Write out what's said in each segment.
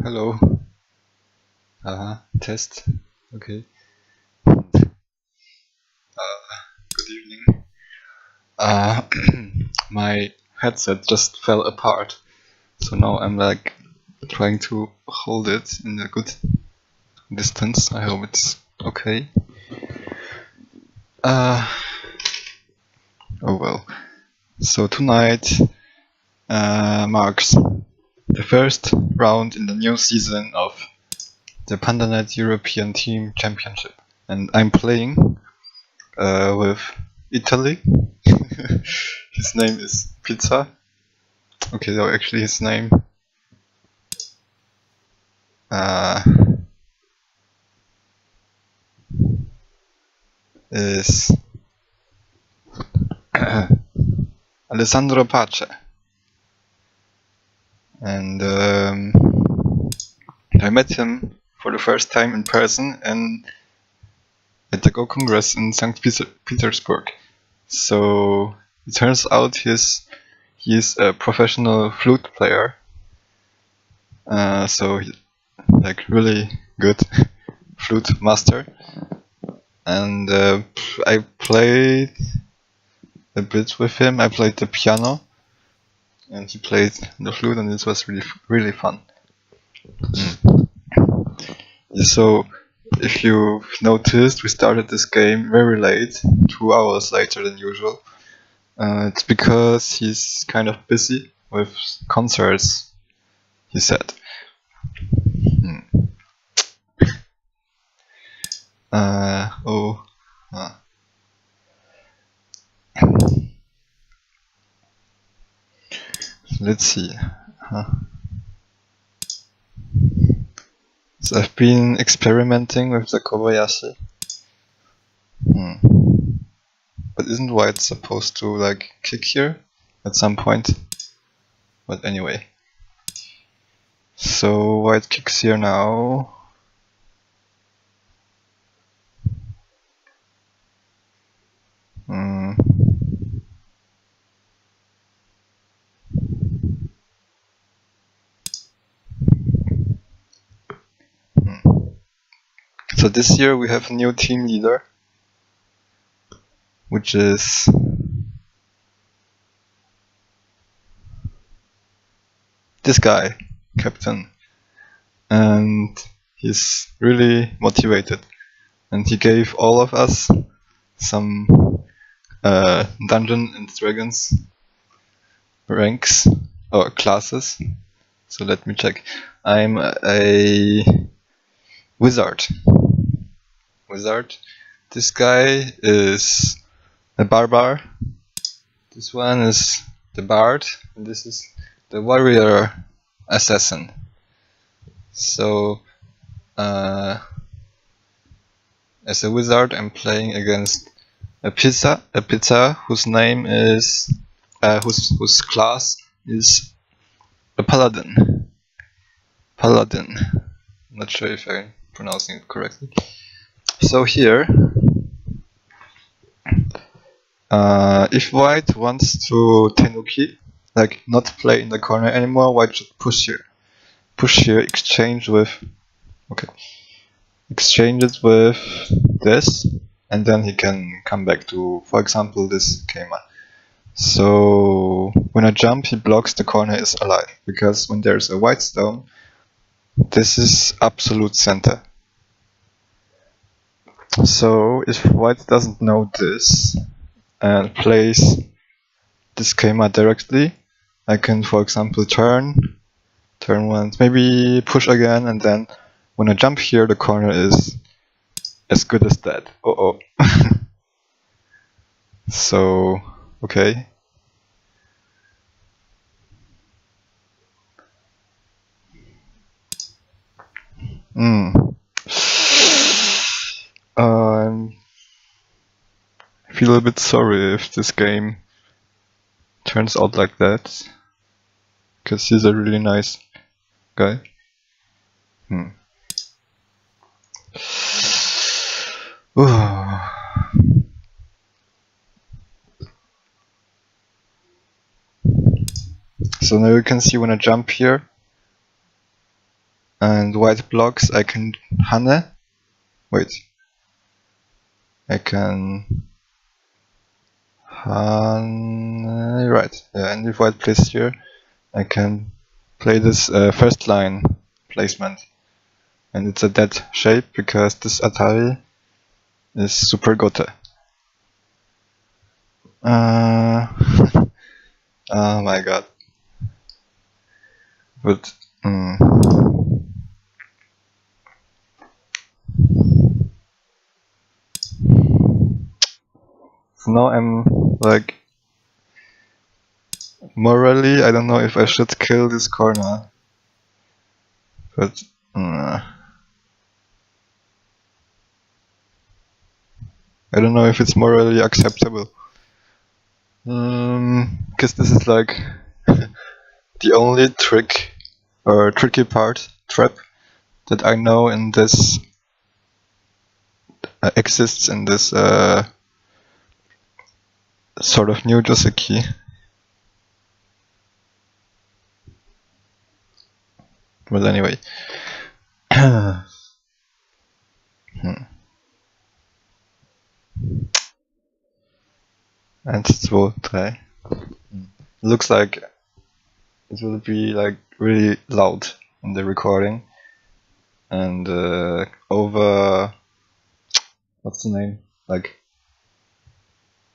Hello. Test. Okay. Good evening. Uh, my headset just fell apart, so now I'm like trying to hold it in a good distance. I hope it's okay. Oh well. So tonight marks the first round in the new season of the PandaNet European Team Championship, and I'm playing with Italy. His name is Pizza. Okay, so actually his name is Alessandro Pace, and I met him for the first time in person and at the Go Congress in St. Petersburg. So it turns out he's a professional flute player. So he's like really good flute master. And I played a bit with him. I played the piano, and he played the flute, and it was really fun. So, if you've noticed, we started this game very late, 2 hours later than usual. It's because he's kind of busy with concerts, he said. Let's see. So I've been experimenting with the Kobayashi. But isn't white supposed to like kick here at some point? But anyway. So white kicks here now. So this year we have a new team leader, which is this guy, Captain. And he's really motivated. And he gave all of us some Dungeons and Dragons ranks or classes. So let me check. I'm a wizard. This guy is a barbar. This one is the bard. And this is the warrior assassin. So as a wizard, I'm playing against a pizza whose name is whose class is a paladin. I'm not sure if I'm pronouncing it correctly. So here, if white wants to tenuki, like not play in the corner anymore, white should push here. Exchange it with this, and then he can come back to, for example, this Keima. So when I jump, he blocks the corner is alive, because when there's a white stone, this is absolute center. So if white doesn't know this and plays this Keima directly, I can, for example, turn once, maybe push again, and then when I jump here, the corner is as good as dead. So, okay. I feel a bit sorry if this game turns out like that, because he's a really nice guy. So now you can see when I jump here, and white blocks I can Hane. Wait. I can Hane, right. Yeah, and if white plays here, I can play this first line placement. And it's a dead shape because this Atari is super gote. Oh my god. But so now I'm like morally I don't know if I should kill this corner. But I don't know if it's morally acceptable. Because this is like the only trick or tricky part, trap, that I know in this exists in this sort of new Joseki. But anyway. 1, 2, 3. Looks like it will be like really loud in the recording. And over, what's the name? Like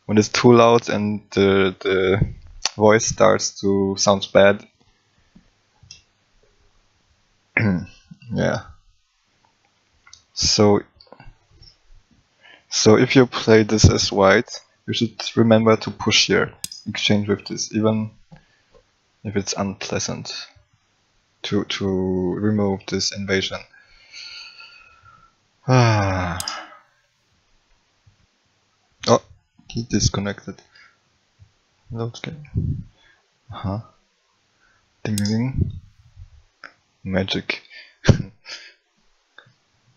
when it's too loud and the voice starts to sound bad. Yeah. So if you play this as white, you should remember to push here, exchange with this, even if it's unpleasant, to remove this invasion. Oh, he disconnected. Load game. Ding ding. Magic.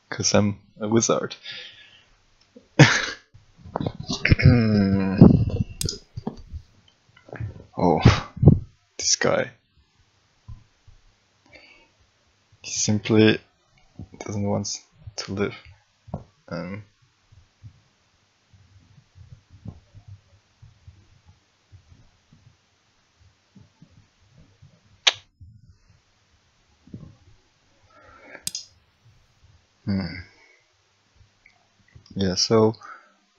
Cause I'm a wizard. Oh, this guy. He simply doesn't want to live. Yeah, so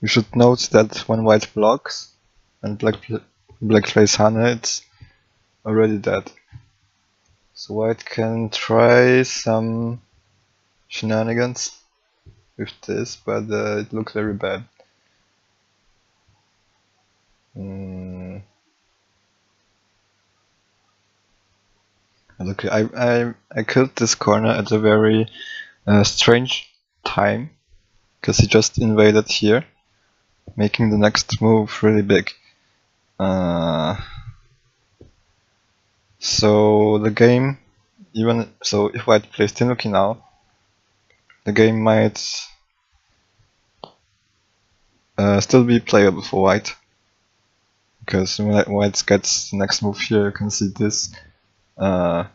you should note that when white blocks and black plays Hane, it's already dead. So white can try some shenanigans with this, but it looks very bad. Okay, I killed this corner at a very strange time, because he just invaded here, making the next move really big. So the game, even so, if white plays Tenuki now, the game might still be playable for white, because when white gets the next move here, you can see this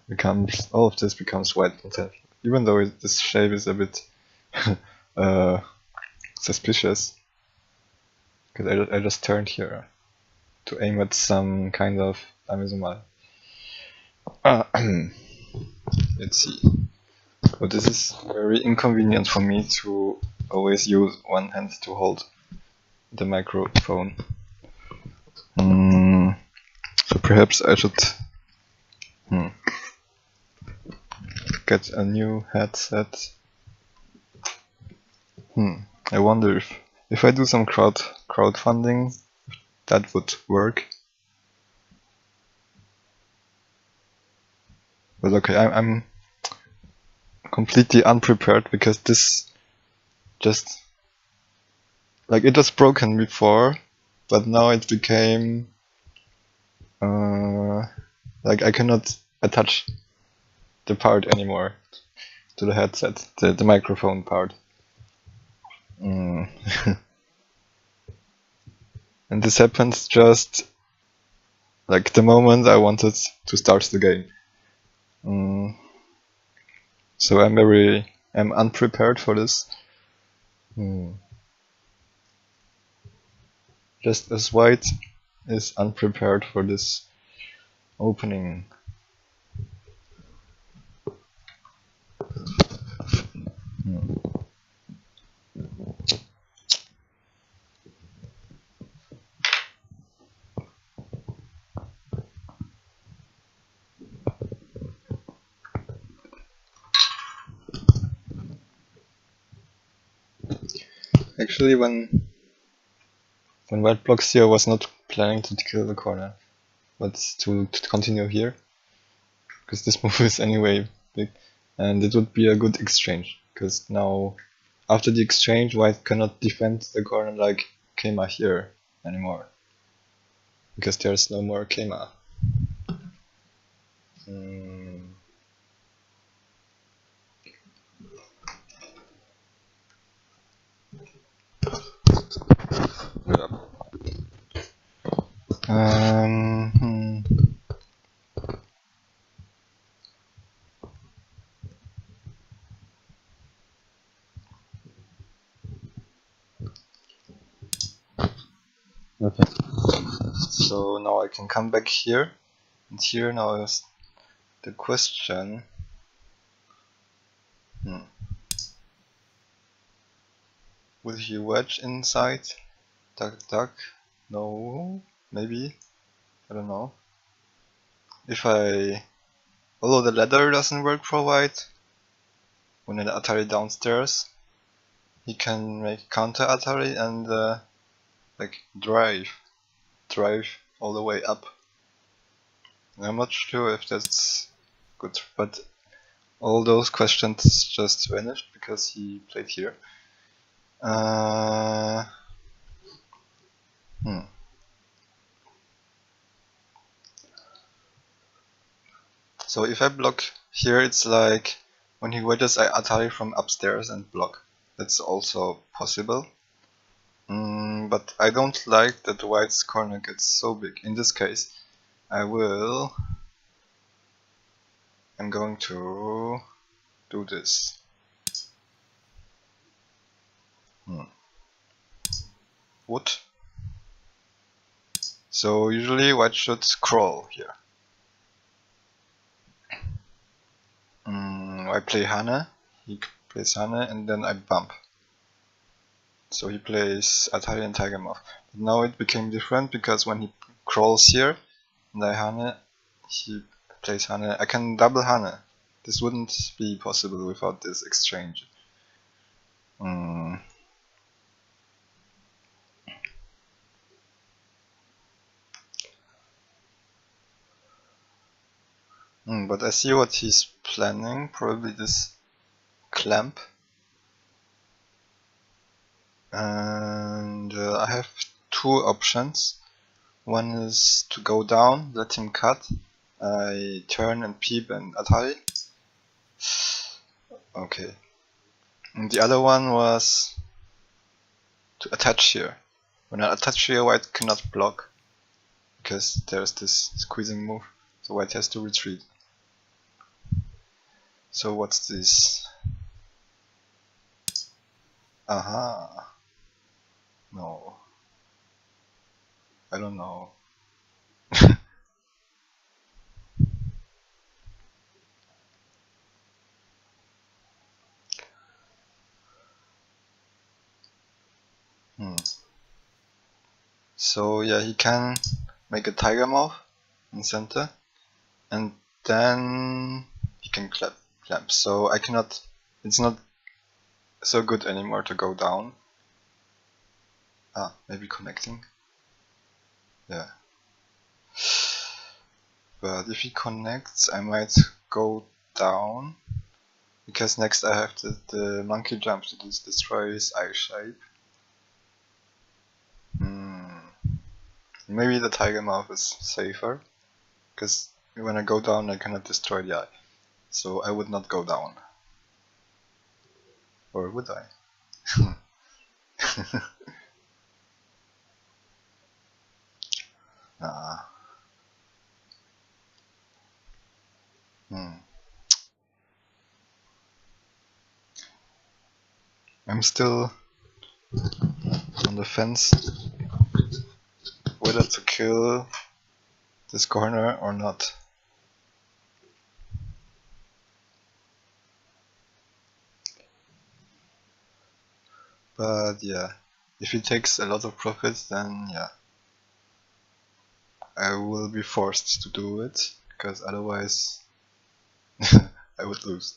becomes, all of this becomes white, even though this shape is a bit suspicious, because I just turned here to aim at some kind of Amizumai. Let's see. But this is very inconvenient for me to always use one hand to hold the microphone. So perhaps I should get a new headset. I wonder if I do some crowdfunding, that would work. But okay, I'm completely unprepared, because this just, like, it was broken before, but now it became like I cannot attach the part anymore to the headset, the microphone part. And this happens just like the moment I wanted to start the game. So I'm unprepared for this. Just as white is unprepared for this opening. Actually, when white blocks here, I was not planning to kill the corner, but to continue here, because this move is anyway big, and it would be a good exchange, because now after the exchange, white cannot defend the corner like Keima here anymore, because there's no more Keima. Okay. So now I can come back here, and here now is the question. Will he wedge inside? Duck. No, maybe. I don't know. Although the ladder doesn't work for white, when an Atari downstairs, he can make counter Atari and like drive all the way up. I'm not sure if that's good, but all those questions just vanished because he played here. So if I block here, it's like when he wedges, I Atari from upstairs and block. That's also possible. But I don't like that white's corner gets so big. In this case, I'm going to do this. Wood. So usually white should crawl here. I play Hane, he plays Hane, and then I bump. So he plays Atari and Tiger Moth. But now it became different because when he crawls here and I Hane, he plays Hane. I can double Hane. This wouldn't be possible without this exchange. But I see what he's planning, probably this clamp. And I have two options. One is to go down, let him cut. I turn and peep and Atari. Okay. And the other one was to attach here. When I attach here, white cannot block because there's this squeezing move, so white has to retreat. So what's this? Aha. No. I don't know. So yeah, he can make a tiger mouth in center, and then he can clamp. So I cannot. It's not so good anymore to go down. Maybe connecting. Yeah. But if he connects, I might go down. Because next I have the monkey jump to destroy his eye shape. Maybe the tiger mouth is safer. Because when I go down, I cannot destroy the eye. So I would not go down. Or would I? I'm still on the fence whether to kill this corner or not. But yeah, if he takes a lot of profits, then yeah, I will be forced to do it, because otherwise I would lose.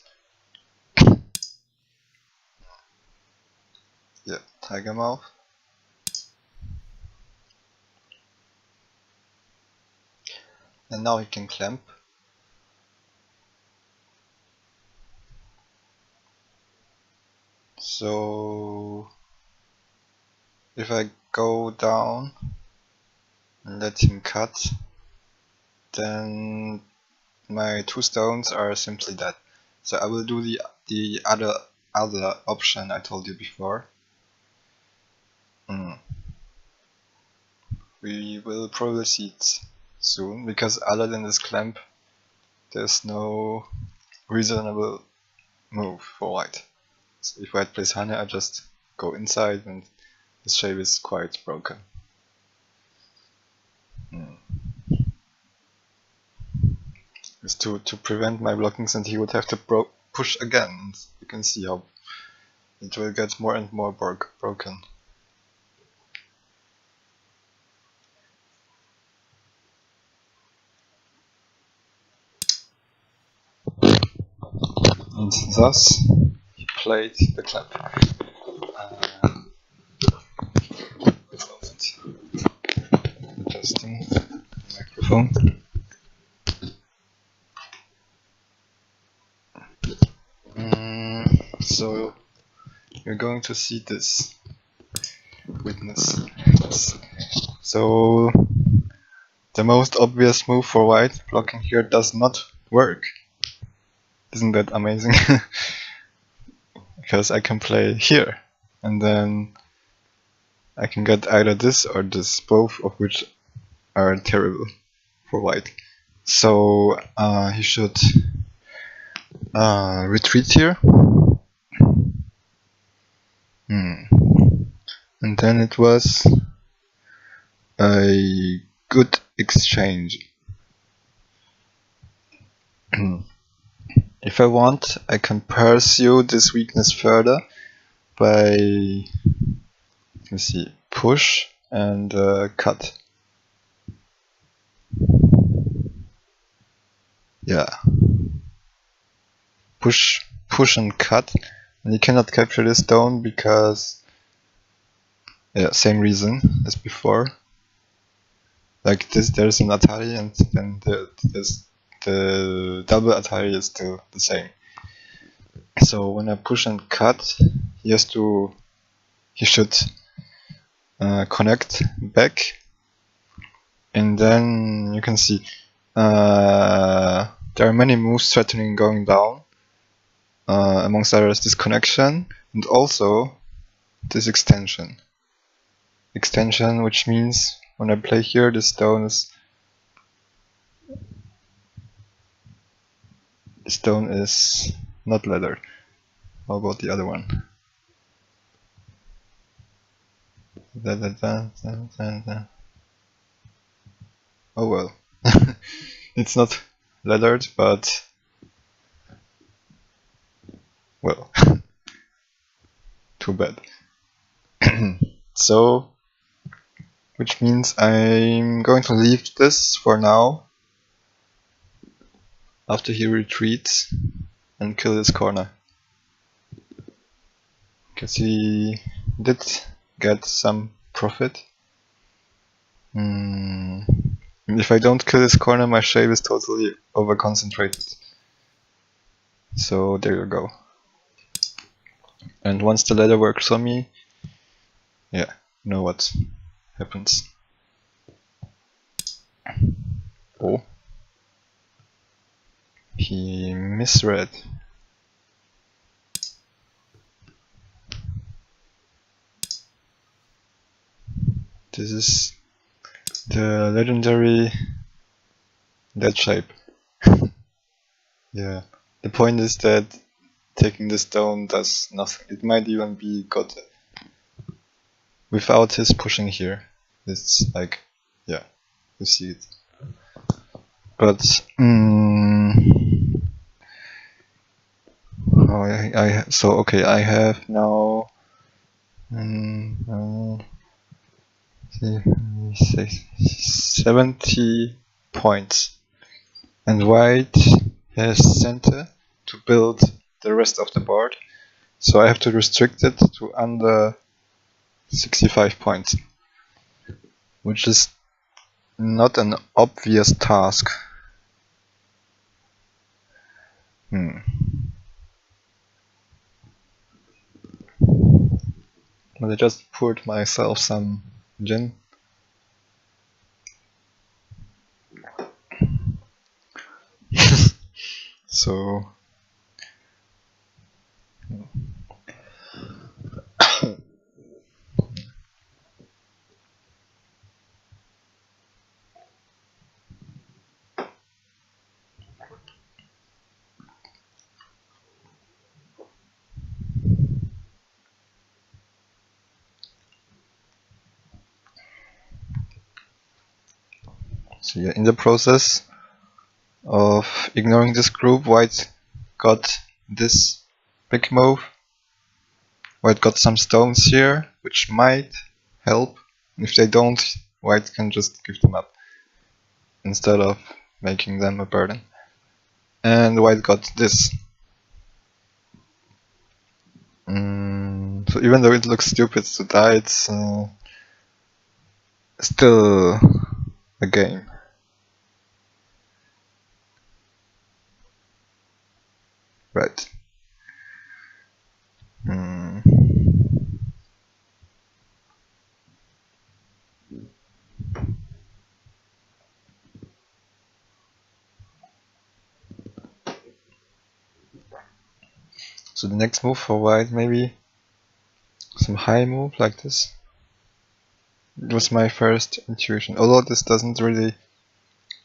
Yeah, Tiger Mouth. And now he can clamp. So if I go down and let him cut, then my 2 stones are simply dead. So I will do the other option I told you before. We will probably see it soon, because other than this clamp, there's no reasonable move for white. So if white plays honey, I just go inside, and this shape is quite broken. Is to prevent my blockings, and he would have to push again, and you can see how it will get more and more broken. And thus he played the clamp. Adjusting the microphone. So you're going to see this. Witness this. So the most obvious move for white, blocking here, does not work. Isn't that amazing? Because I can play here, and then I can get either this or this, both of which are terrible for white. So he should retreat here. And then it was a good exchange. If I want, I can pursue this weakness further by, let me see, push and cut. Yeah. Push and cut. And you cannot capture this stone because, yeah, same reason as before. Like this, there's an Atari, and then the double Atari is still the same. So when I push and cut, he should connect back, and then you can see there are many moves threatening going down. Amongst others, this connection, and also this extension. Extension, which means when I play here, the stone is not leathered. How about the other one? Oh well. It's not leathered, but well, too bad. So, which means I'm going to leave this for now, after he retreats, and kill this corner. Because he did get some profit. If I don't kill this corner, my shape is totally over concentrated. So there you go. And once the ladder works for me, yeah, you know what happens. Oh, he misread. This is the legendary dead shape. Yeah, the point is that taking this down does nothing. It might even be good without his pushing here. It's like, yeah, you see it. But so okay, I have now 70 points, and white has center to build the rest of the board, so I have to restrict it to under 65 points, which is not an obvious task. But I just poured myself some gin. So yeah, in the process of ignoring this group, white got this big move. White got some stones here, which might help. If they don't, white can just give them up instead of making them a burden. And white got this. So even though it looks stupid to die, it's still a game. Right. So the next move for white, maybe some high move like this. It was my first intuition, although this doesn't really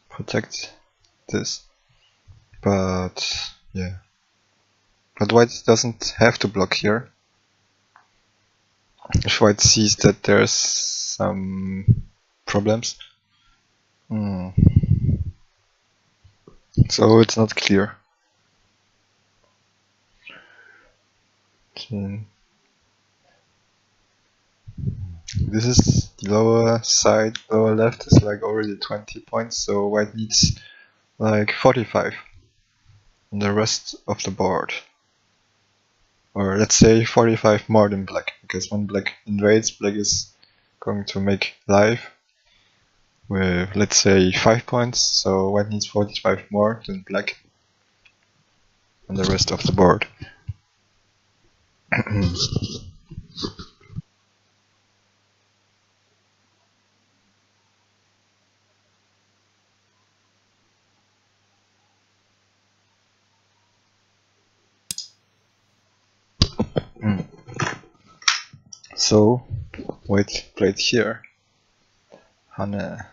protect this. But yeah. But white doesn't have to block here. If white sees that there's some problems. So it's not clear. This is the lower side, lower left is like already 20 points, so white needs like 45 on the rest of the board. Or let's say 45 more than black, because when black invades, black is going to make life with, let's say, 5 points, so white needs 45 more than black on the rest of the board. So, white played here. Hanne.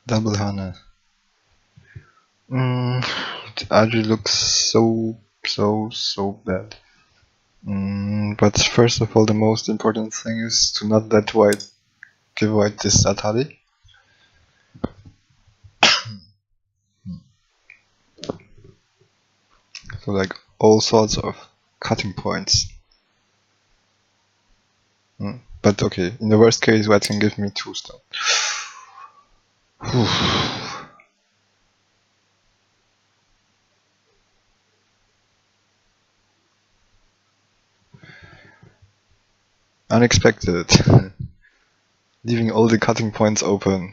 Double Hanne. It actually looks so bad. But first of all, the most important thing is to not let white give white this Atali. So like all sorts of cutting points. But okay, in the worst case, white can give me 2 stones. Unexpected. Leaving all the cutting points open.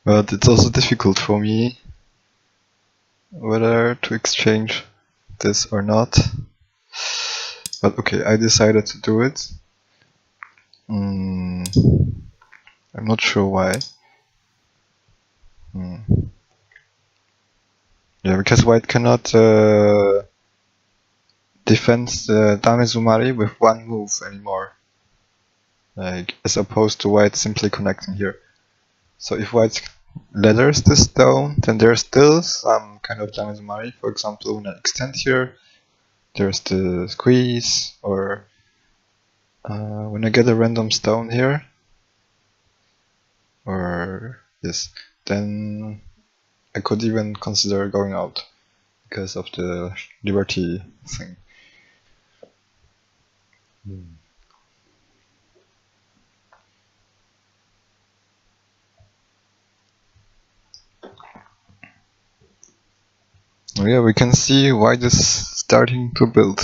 But it's also difficult for me whether to exchange this or not. But okay, I decided to do it. I'm not sure why. Yeah, because white cannot defend the Dame Sumari with 1 move anymore. like as opposed to white simply connecting here. So if white ladders this down, then there's still some kind of damage money. For example, when I extend here, there's the squeeze, or when I get a random stone here, or yes, then I could even consider going out because of the liberty thing. Yeah, we can see white is starting to build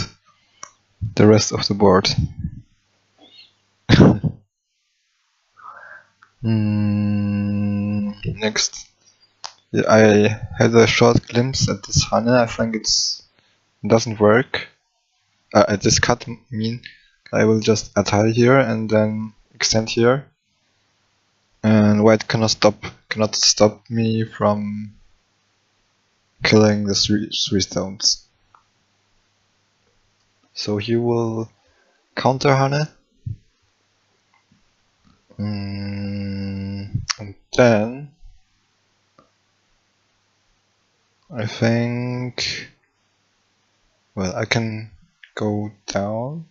the rest of the board. Next, yeah, I had a short glimpse at this Hane. I think it doesn't work. At this cut, I mean, I will just attack here and then extend here, and white cannot stop me from killing the three stones. So he will counter Hane. And then I think, well, I can go down.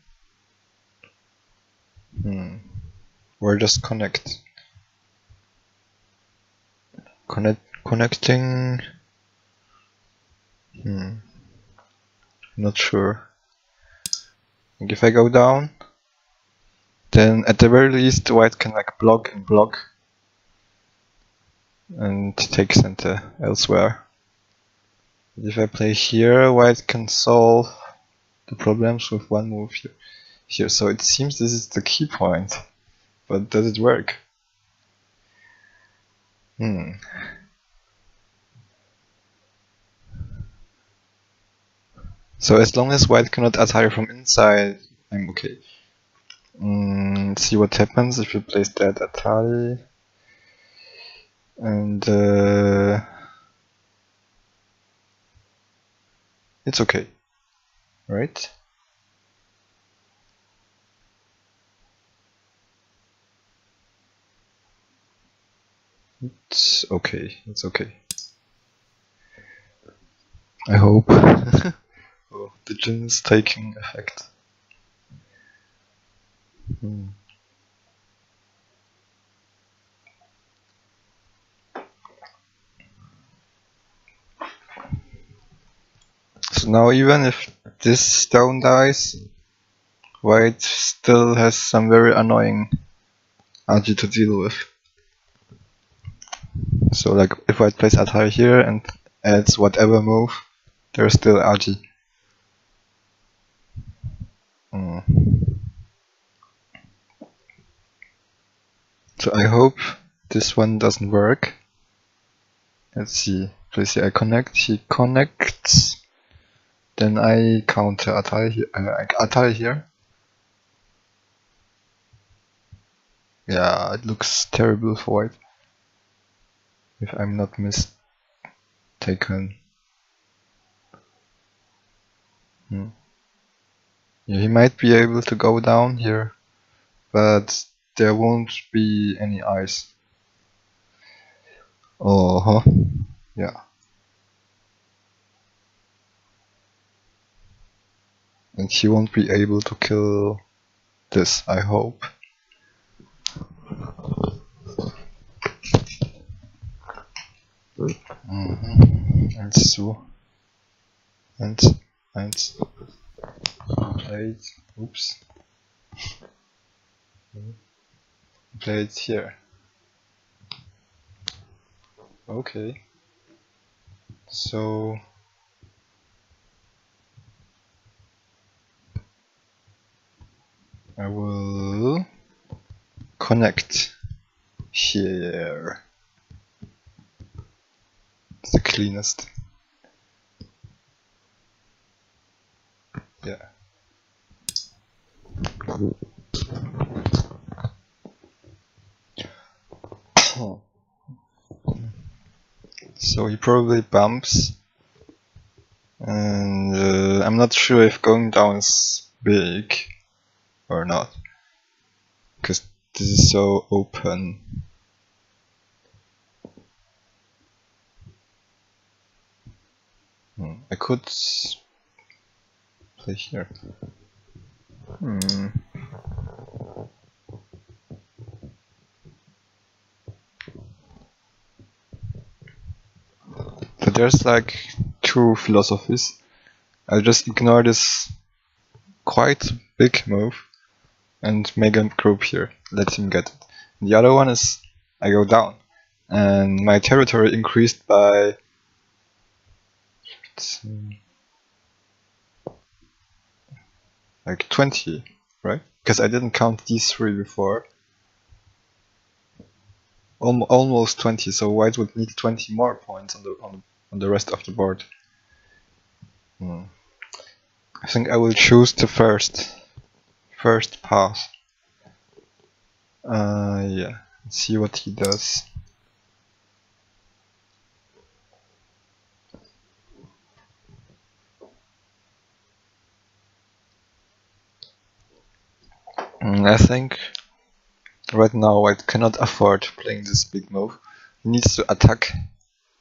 Or just connecting. Not sure. Like if I go down, then at the very least white can like block and take center elsewhere. But if I play here, white can solve the problems with one move here. So it seems this is the key point. But does it work? So as long as white cannot attack from inside, I'm okay. Let's see what happens if we place that Atari. And it's okay, right? It's okay, it's okay. I hope. Oh, the gin is taking effect. So now even if this stone dies, white still has some very annoying RG to deal with. So like if white plays Atari here and adds whatever move, there's still RG. So I hope this one doesn't work. Let's see. Please see, I connect, he connects. Then I counter Atari here. Atari here. Yeah, it looks terrible for white. If I'm not mistaken. Yeah, he might be able to go down here, but there won't be any ice. Yeah. And he won't be able to kill this, I hope. And so. And played. Oops. Play it here. Okay. So I will connect here. It's the cleanest. Yeah. So he probably bumps, and I'm not sure if going down is big or not, because this is so open. I could play here. But there's like two philosophies. I'll just ignore this quite big move and make a group here, let him get it. And the other one is I go down and my territory increased by like 20, right? Because I didn't count these three before. Almost 20, so white would need 20 more points on the rest of the board. I think I will choose the first pass. Yeah, let's see what he does. I think right now I cannot afford playing this big move. He needs to attack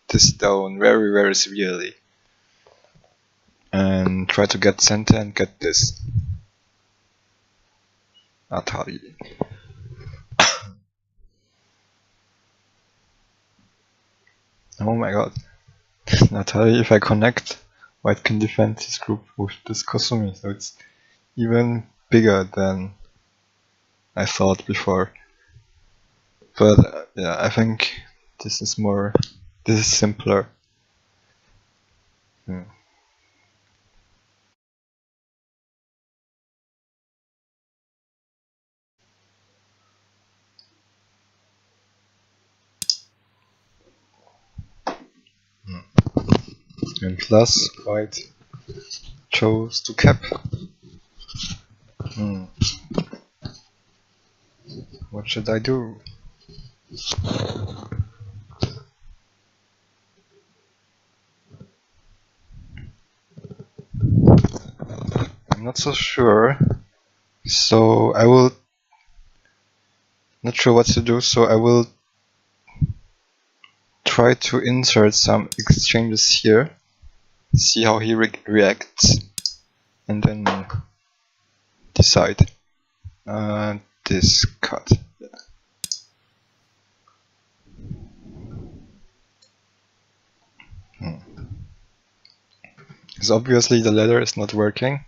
this stone very, very severely and try to get center and get this. Atari. Oh my god. Atari, if I connect, white can defend his group with this Kosumi, so it's even bigger than I thought before. But yeah, I think this is simpler. And plus, white chose to cap. What should I do? I'm not so sure. So I will not sure what to do, so I will try to insert some exchanges here, see how he reacts, and then decide. This cut. Because obviously the ladder is not working,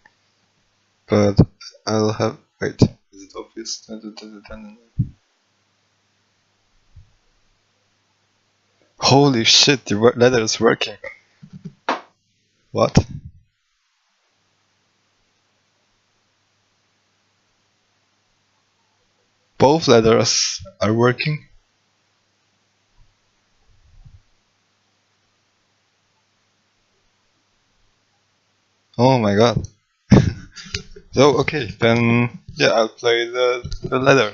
but I'll have. Wait, is it obvious? Holy shit, the ladder is working. What? Both ladders are working? Oh my god. So, okay, then yeah, I'll play the ladder.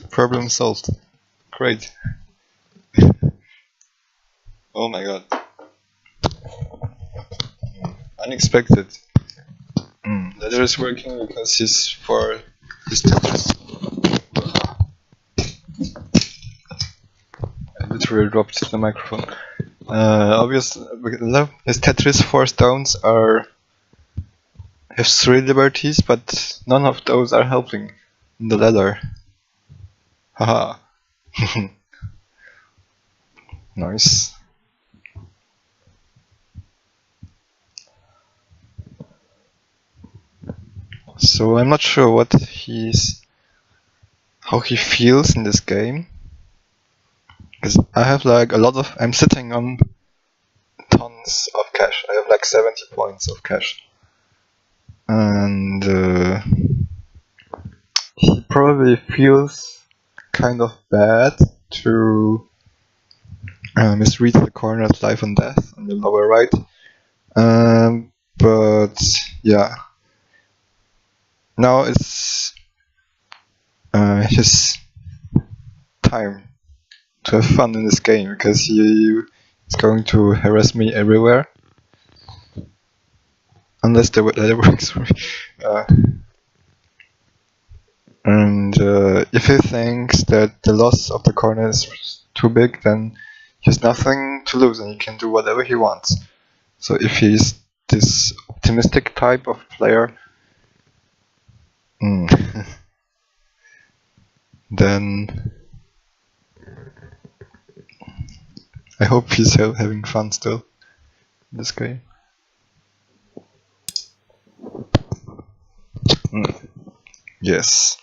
Problem solved. Great. Oh my god. Unexpected. Ladder is working because he's for his Tetris. I literally dropped the microphone. Obviously, his Tetris 4 stones have 3 liberties, but none of those are helping in the ladder. Haha. Nice. So I'm not sure how he feels in this game. Because I have like I'm sitting on tons of cash. I have like 70 points of cash. And he probably feels kind of bad to misread the corner of life and death on the lower right. But yeah. Now it's his time to have fun in this game because he is going to harass me everywhere. Unless the ladder works for me. And if he thinks that the loss of the corner is too big, then he has nothing to lose and he can do whatever he wants. So if he's this optimistic type of player, then I hope he's having fun still in this game. Yes.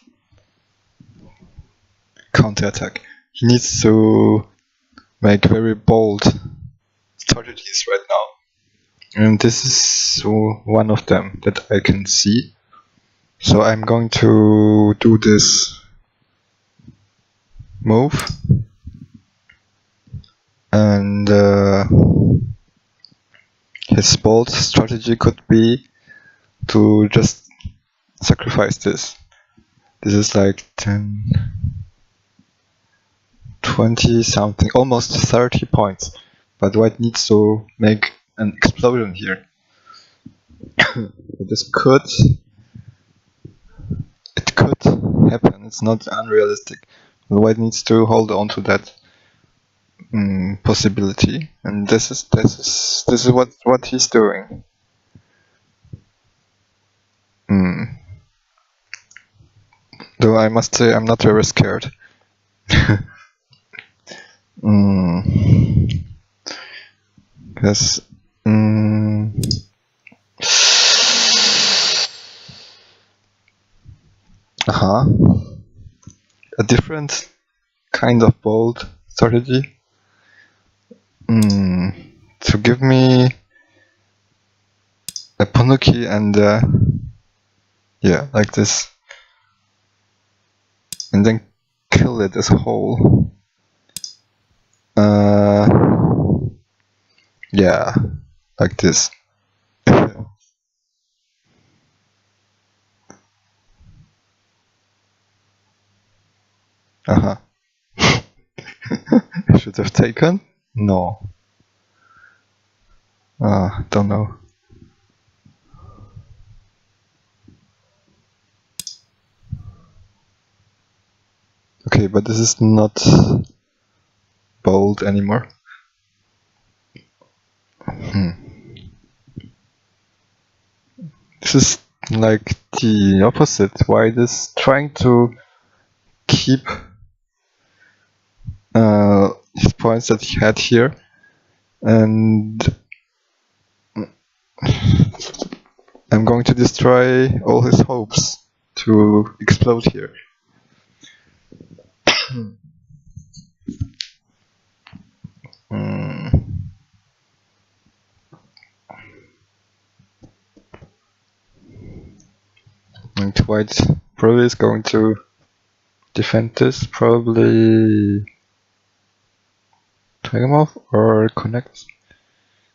Counter-attack. He needs to make very bold strategies right now. And this is one of them that I can see. So I'm going to do this move. And his bold strategy could be to just sacrifice this. This is like 10, 20 something, almost 30 points. But white needs to make an explosion here. This could happen. It's not unrealistic. But white needs to hold on to that possibility, and this is what he's doing. Though I must say I'm not very scared. Because a different kind of bold strategy to give me a Panuki and yeah, like this, and then kill it as a whole. Yeah, like this. I should have taken? No. Don't know. Okay, but this is not bold anymore. This is like the opposite. White is trying to keep his points that he had here, and I'm going to destroy all his hopes to explode here. And white probably is going to defend this, probably take him off or connect.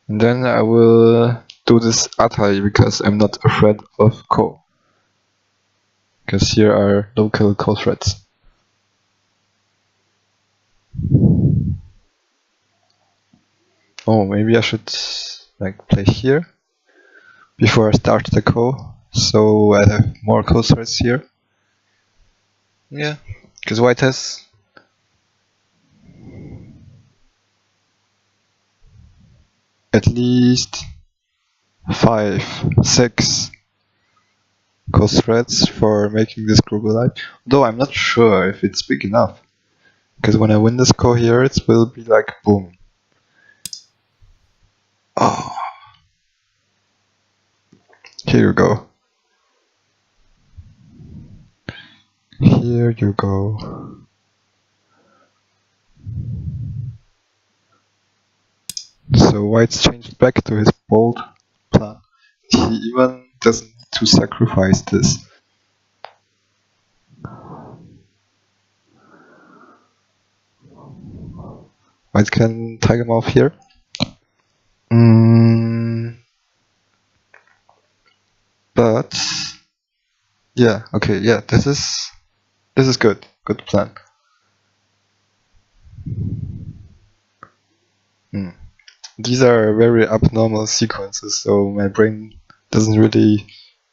And then I will do this Atai because I'm not afraid of Ko. Because here are local Ko threats. Oh, maybe I should like play here before I start the Ko, so I have more Ko threats here. Yeah, because white has at least 5, 6 Ko threats for making this group alive. Though I'm not sure if it's big enough. Because when I win this Ko here, it will be like boom. Oh. Here you go. Here you go. So white's changed back to his bold plan. He even doesn't need to sacrifice this. White can tag him off here. But yeah, okay, yeah, this is good. Good plan. These are very abnormal sequences, so my brain doesn't really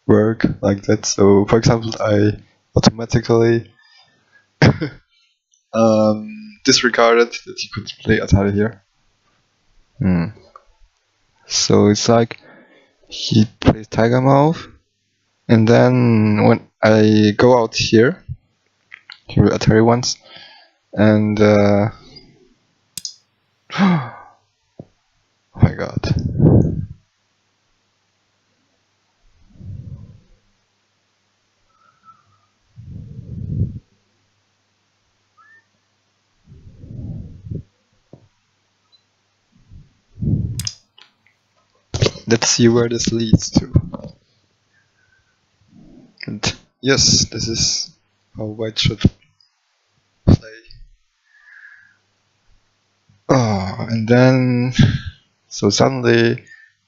work like that. So for example, I automatically disregarded that he could play Atari here. So it's like he plays Tiger Mouth, and then when I go out here Atari once, and oh my god. Let's see where this leads to. And yes, this is how white should play. Oh, and then so suddenly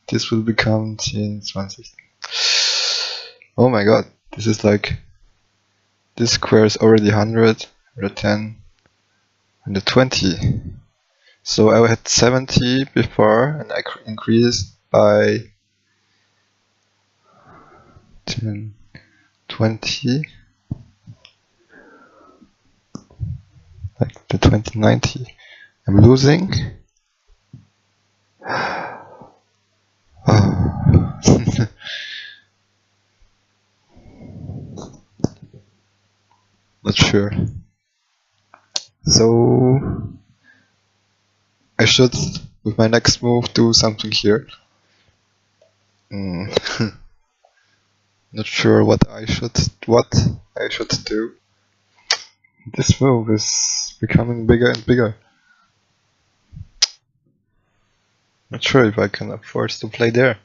this will become 10, 20. Oh my god, this is like, this square is already 100, 110, 120. So I had 70 before, and I increased by 10, 20, like the 2090. I'm losing. Not sure. So I should, with my next move, do something here. Not sure what I should do. This move is becoming bigger and bigger. Not sure if I can afford to play there.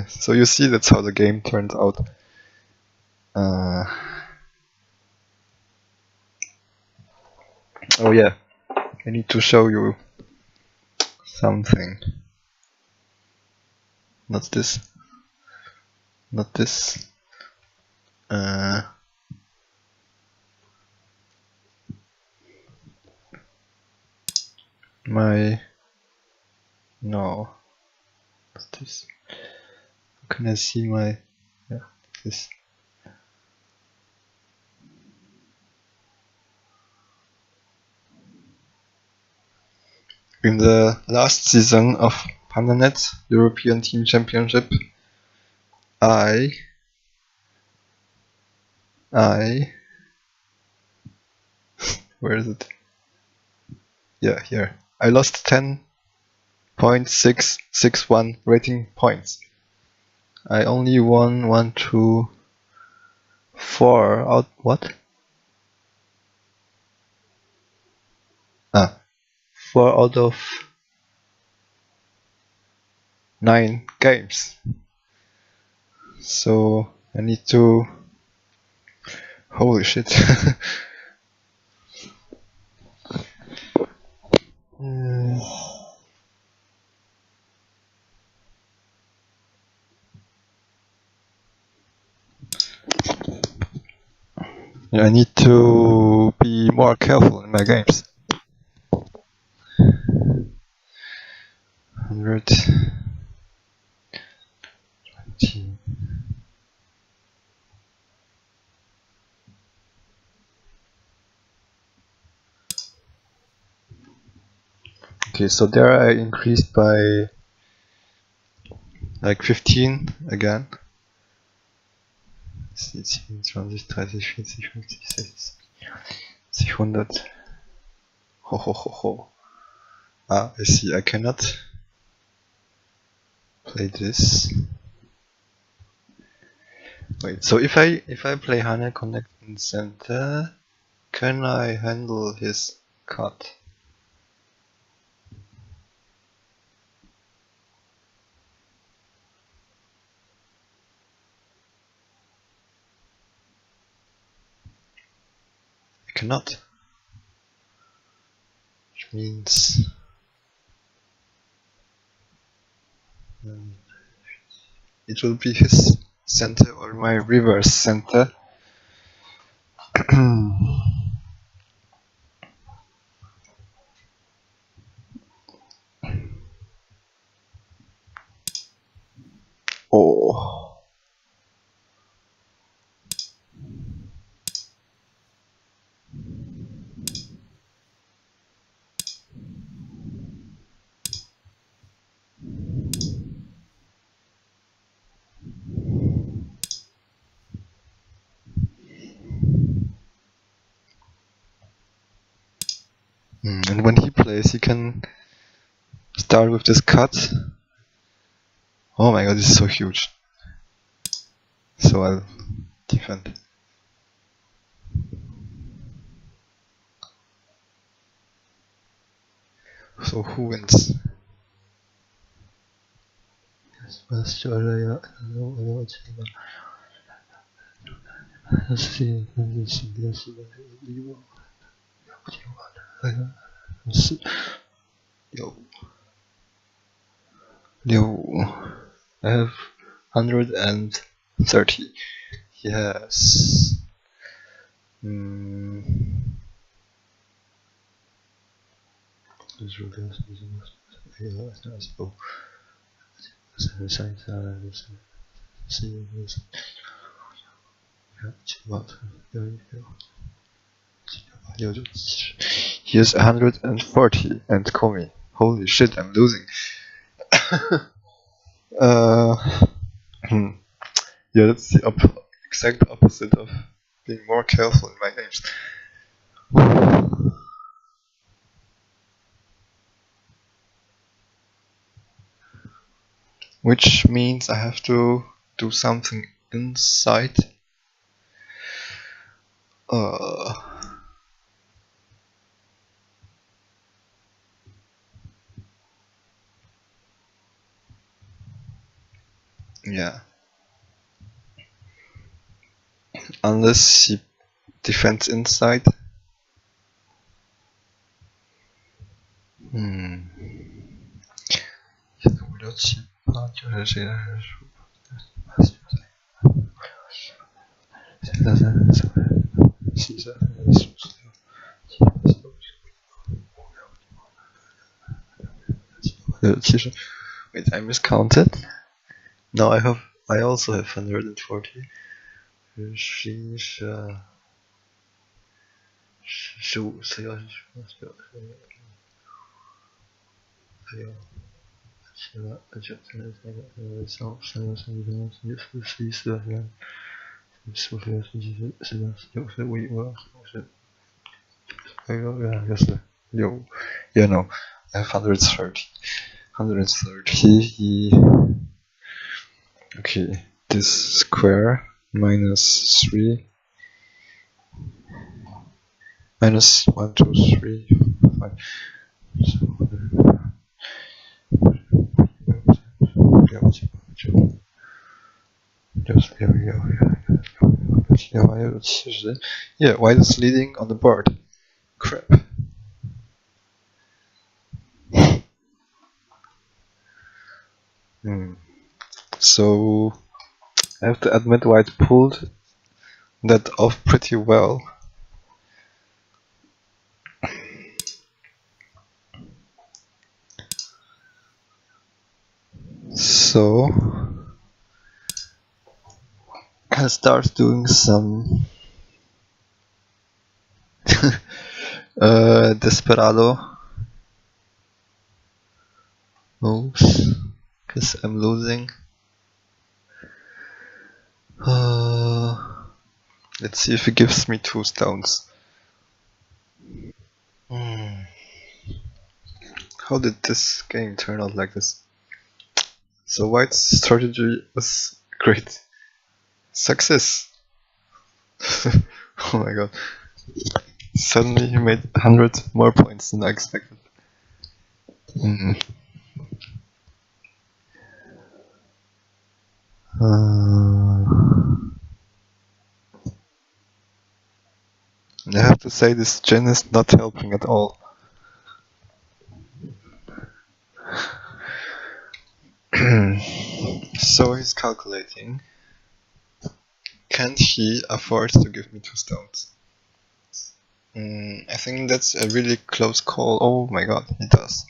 So you see, that's how the game turns out. Oh yeah, I need to show you something. Not this. Not this. No. What's this? How can I see my, yeah, this. In the last season of PandaNet European Team Championship, I where is it? Yeah, here. I lost 10.661 rating points. I only won 1, 2, 4 out. What? 4 out of 9 games. So I need to. Holy shit. I need to be more careful in my games. 120. Okay, so there I increased by like 15 again. 10, 20, 30, 40, 50, 60, 100. Ho ho ho ho. I see, I cannot play this. Wait, so if I play Hane Connect in center, can I handle his cut? I cannot. Which means it will be his center or my reverse center. Oh. And when he plays, he can start with this cut. Oh my god, this is so huge. So I'll defend. So who wins? Yo, I have 130. Yes. He has 140 and call me. Holy shit, I'm losing. Yeah, that's the exact opposite of being more careful in my games. Which means I have to do something inside. Yeah. Unless he defends inside. Wait, I miscounted. Now I also have 140. Yeah, no. I have 130. 130. Okay, this square minus 3. Minus 1, 2, 3, 5. Yeah, white is leading on the board. Crap. So I have to admit white pulled that off pretty well. So I'll start doing some desperado moves because I'm losing. Let's see if he gives me 2 stones. How did this game turn out like this? So white's strategy was great. Success! Oh my god. Suddenly he made 100 more points than I expected. I have to say this gen is not helping at all. So he's calculating. Can't he afford to give me 2 stones? I think that's a really close call. Oh my god, he does.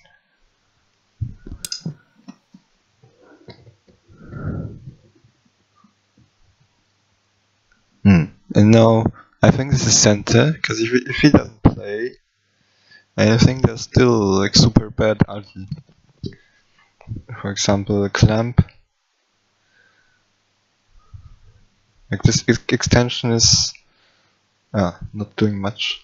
And now I think this is center, because if he doesn't play, I think there's still like super bad alti. For example, a clamp. Like this extension is not doing much.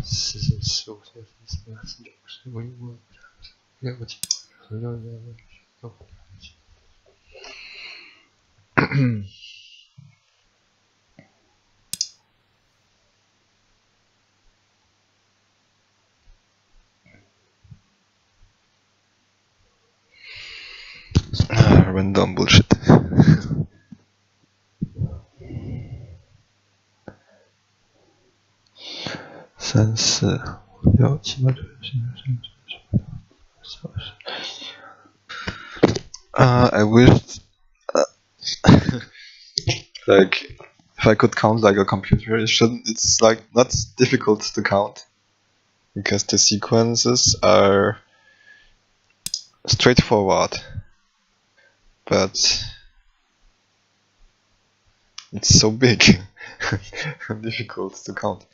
Random bullshit. I wish, like, if I could count like a computer, it's like not difficult to count, because the sequences are straightforward, but it's so big and difficult to count.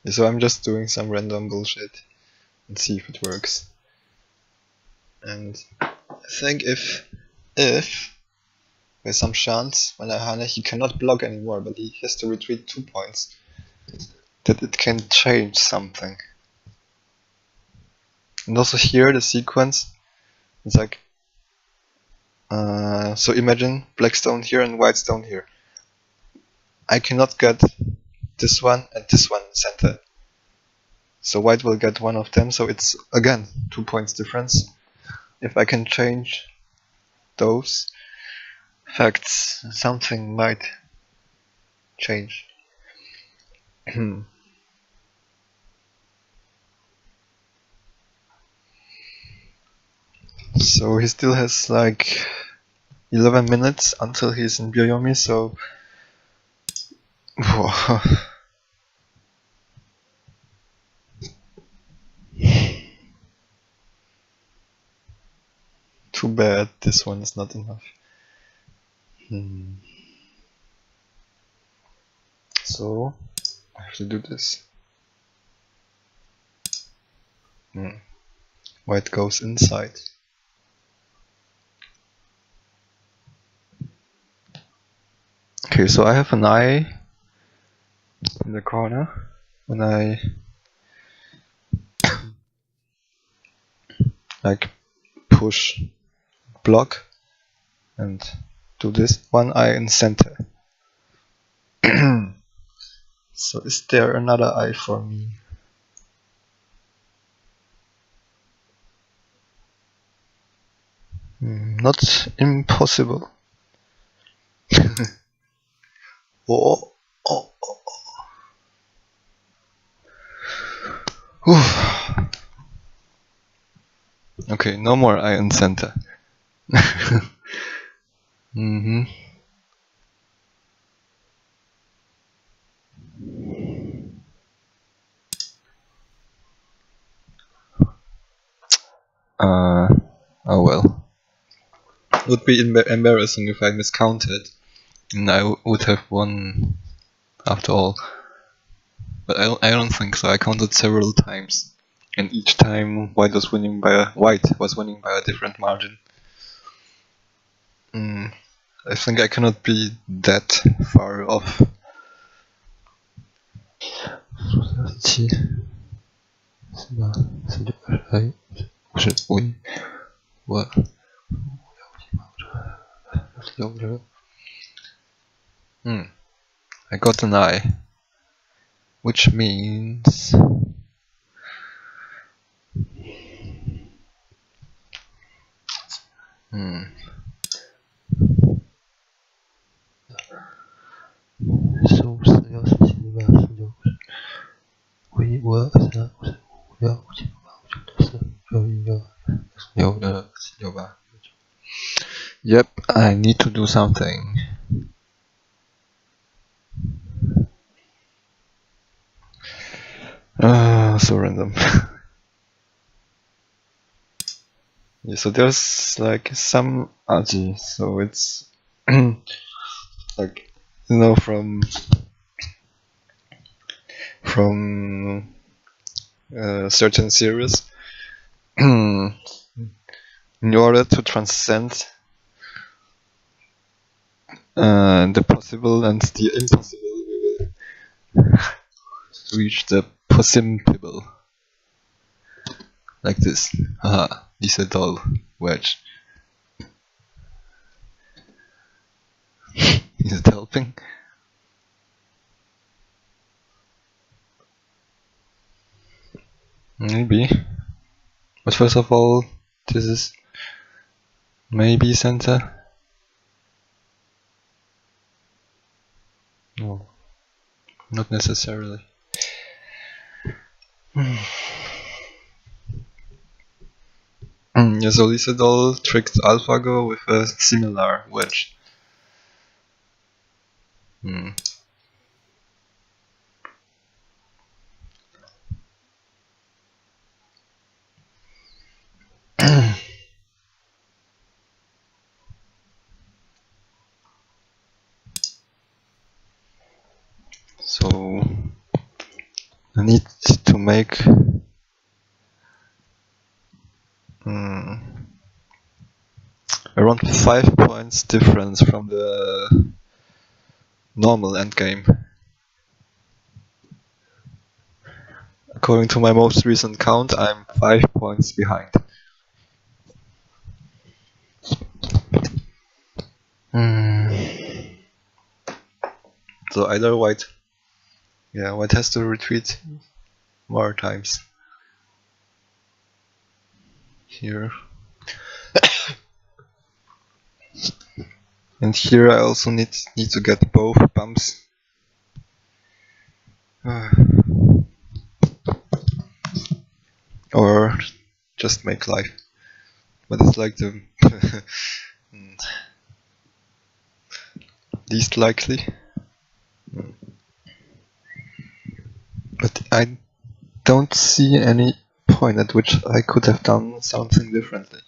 So I'm just doing some random bullshit and see if it works. And I think if By some chance, when I Hane, he cannot block anymore, but he has to retreat 2 points. That it can change something. And also here, the sequence is like... so imagine black stone here and white stone here. I cannot get this one and this one in center. So white will get one of them, so it's again 2 points difference. If I can change those facts, something might change. So he still has like 11 minutes until he's in Byoyomi, so... Too bad this one is not enough. So I have to do this. White goes inside. Okay, so I have an eye in the corner when I like push block and do this, one eye in center. So is there another eye for me? Not impossible. Oh. Okay, no more eye in center. Oh well. It would be embarrassing if I miscounted, and I would have won after all. But I don't think so. I counted several times, and each time white was winning by a different margin. I think I cannot be that far off. I got an eye, which means yep, I need to do something. So random. Yeah, so there's like some aji, so it's like, you know, from certain series. In order to transcend the possible and the impossible, we will reach the possible. Like this. Haha, this is all wedge. Is it helping? Maybe. But first of all, this is maybe center. No, not necessarily. Yeah, so Lysadol tricked AlphaGo with a similar wedge. So I need to make around 5 points difference from the normal endgame. According to my most recent count, I'm 5 points behind. So either white has to retreat more times. Here. And here I also need to get both bumps. Or just make life. But it's like the least likely. But I don't see any point at which I could have done something differently.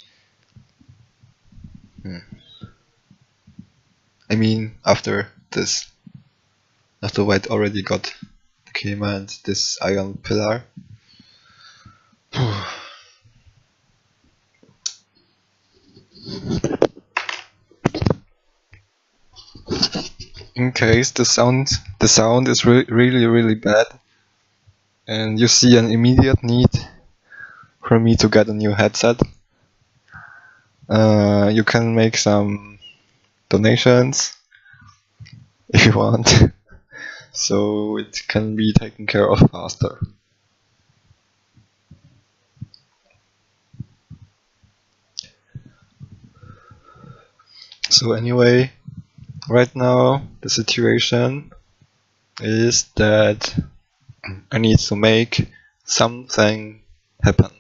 I mean, after this. After white already got the Kema and this iron pillar. In case the sound is really bad, and you see an immediate need for me to get a new headset, you can make some donations if you want, so it can be taken care of faster. So anyway, right now the situation is that I need to make something happen.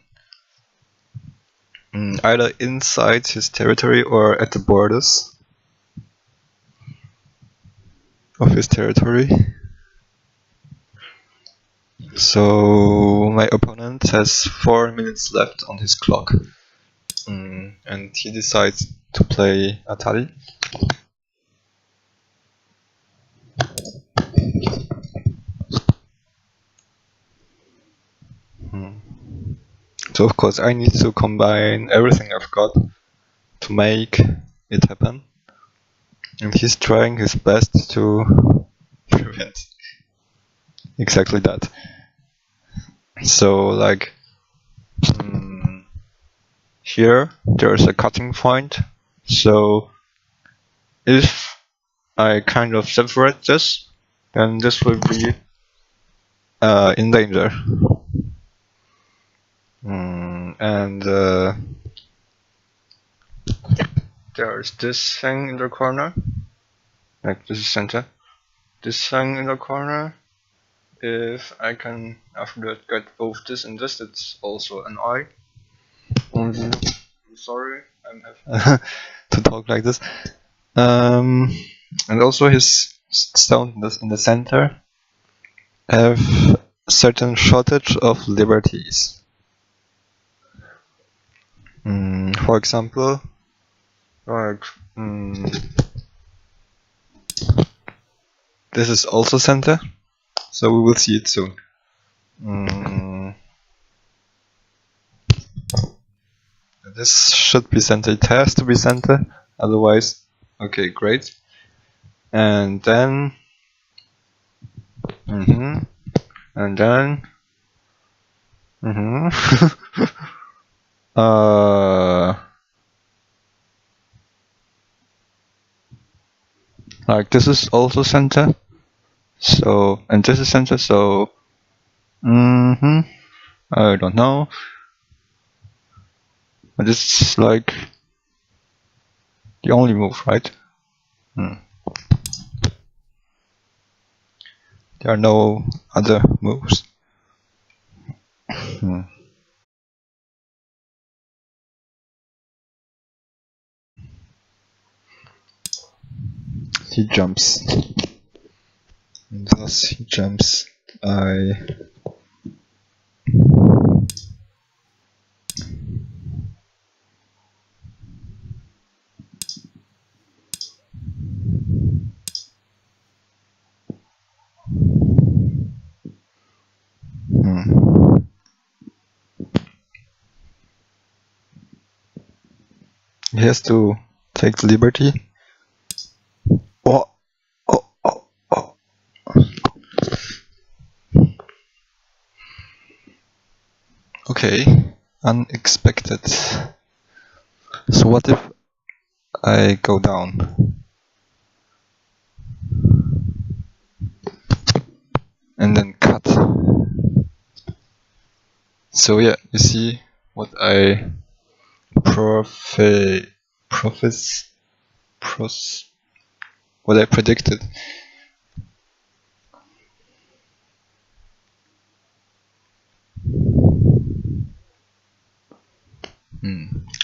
Either inside his territory or at the borders of his territory. So my opponent has 4 minutes left on his clock. And he decides to play Atari. So of course I need to combine everything I've got to make it happen. And he's trying his best to prevent exactly that. So like here there's a cutting point. So if I kind of separate this, then this will be in danger. And there's this thing in the corner, like this is center. This thing in the corner, if I can after that get both this and this, it's also an eye. I'm sorry, I'm having to talk like this. And also his stone in the center have certain shortage of liberties. For example, like this is also center, so we will see it soon. This should be center, it has to be center, otherwise, okay, great. And then, and then, like this is also center, so, and this is center, so, I don't know. But this is like the only move, right? There are no other moves. He jumps. And thus he jumps. He has to take the liberty. Oh, oh, oh, oh. Okay, unexpected. So what if I go down? And then cut. So yeah, you see what I what I predicted.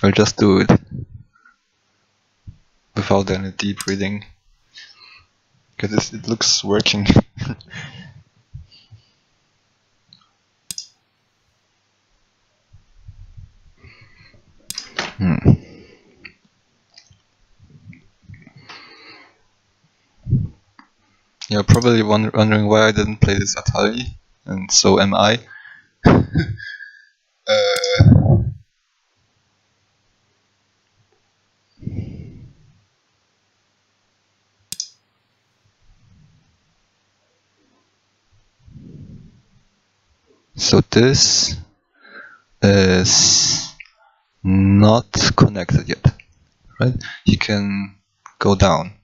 I'll just do it without any deep reading, because it looks working. You're probably wondering why I didn't play this Atari, and so am I. So this is not connected yet, right? You can go down.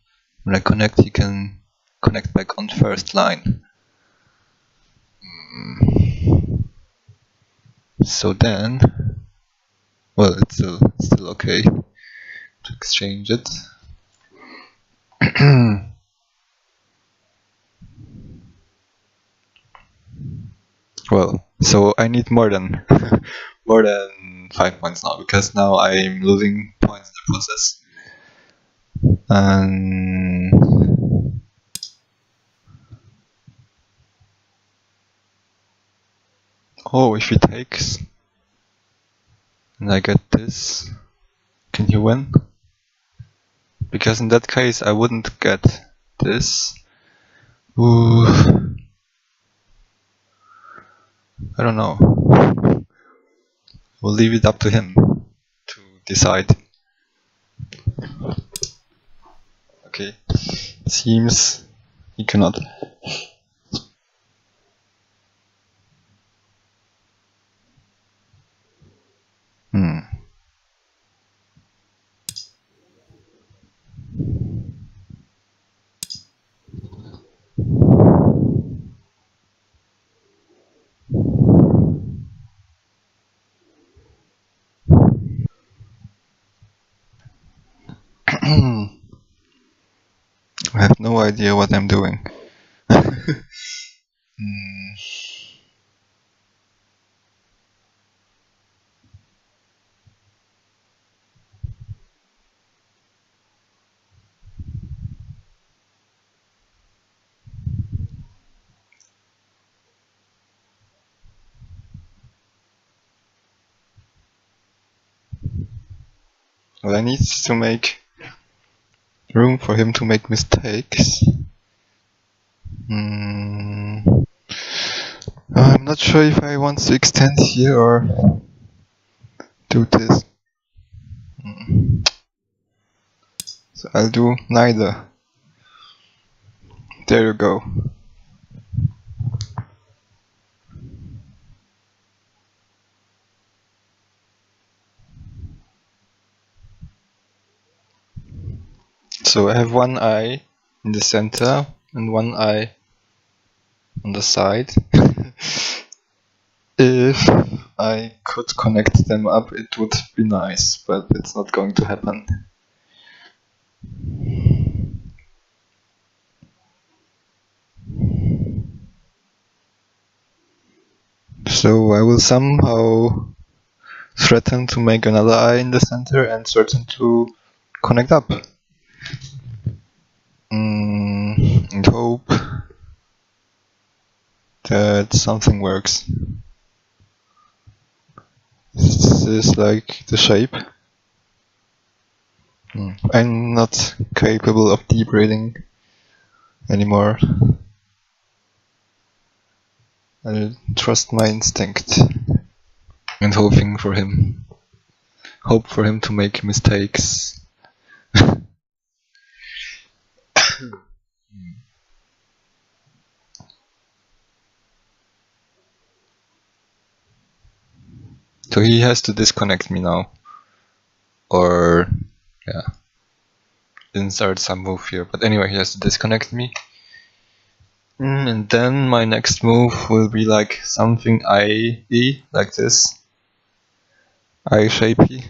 When I connect, you can connect back on first line. So then, well, it's still okay to exchange it. Well, so I need more than 5 points now, because now I'm losing points in the process. And oh, if he takes and I get this, can he win? Because in that case I wouldn't get this. Ooh, I don't know. We'll leave it up to him to decide. Okay, seems he cannot. I have no idea what I'm doing. Well, I need to make room for him to make mistakes. I'm not sure if I want to extend here or do this. So I'll do neither. There you go. So I have one eye in the center and one eye on the side. If I could connect them up, it would be nice, but it's not going to happen. So I will somehow threaten to make another eye in the center and threaten to connect up. And hope that something works. This is like the shape. I'm not capable of deep reading anymore. I'll trust my instinct and hope for him to make mistakes So he has to disconnect me now. Or, yeah, insert some move here. But anyway, he has to disconnect me. And then my next move will be like something I-E, like this. I-shapey.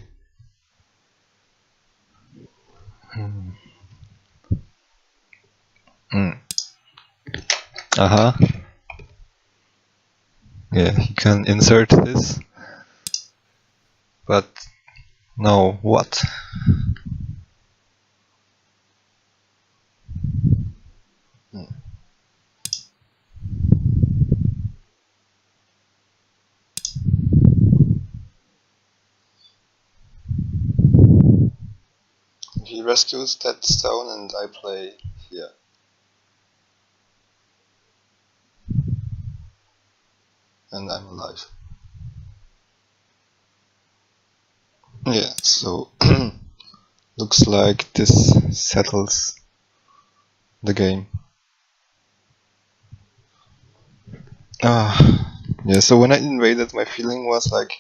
Yeah, he can insert this. But no, what? He rescues that stone and I play here. And I'm alive. Yeah, so looks like this settles the game. Yeah, so when I invaded, my feeling was like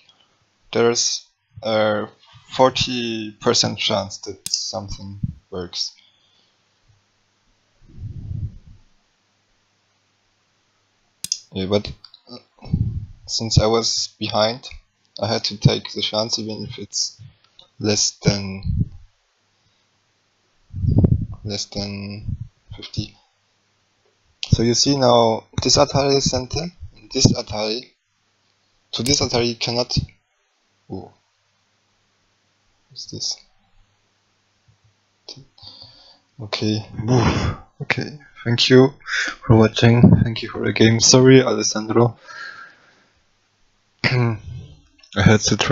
there's a 40% chance that something works. Yeah, but since I was behind, I had to take the chance even if it's less than 50. So you see now, this Atari is center, and this Atari. So this Atari cannot. Oh, what's this? Okay. Okay. Thank you for watching. Thank you for the game. Sorry, Alessandro. I had to try.